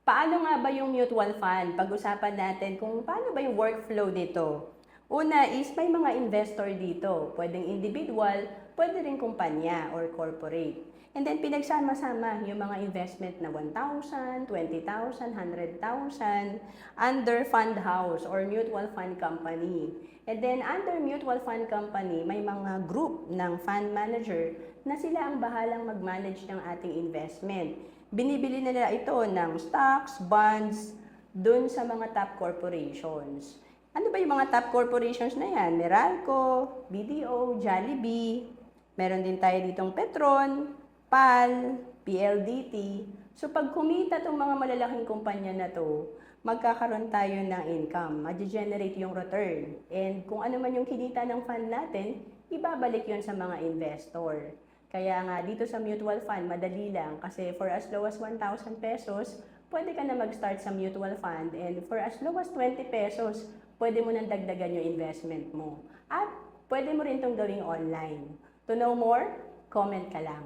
Paano nga ba yung mutual fund? Pag-usapan natin kung paano ba yung workflow nito. Una is may mga investor dito. Pwedeng individual, pwede rin kumpanya or corporate. And then pinagsama-sama yung mga investment na 1,000, 20,000, 100,000 under fund house or mutual fund company. And then under mutual fund company, may mga group ng fund manager na sila ang bahalang mag-manage ng ating investment. Binibili nila ito ng stocks, bonds, dun sa mga top corporations. Ano ba yung mga top corporations na yan? Meralco, BDO, Jollibee, meron din tayo ditong Petron, PAL, PLDT. So pag kumita itong mga malalaking kumpanya na to, magkakaroon tayo ng income, ma-generate yung return. And kung ano man yung kinita ng fund natin, ibabalik yon sa mga investor. Kaya nga, dito sa mutual fund, madali lang. Kasi for as low as 1,000 pesos, pwede ka na mag-start sa mutual fund. And for as low as 20 pesos, pwede mo nang dagdagan yung investment mo. At pwede mo rin itong gawing online. To know more, comment ka lang.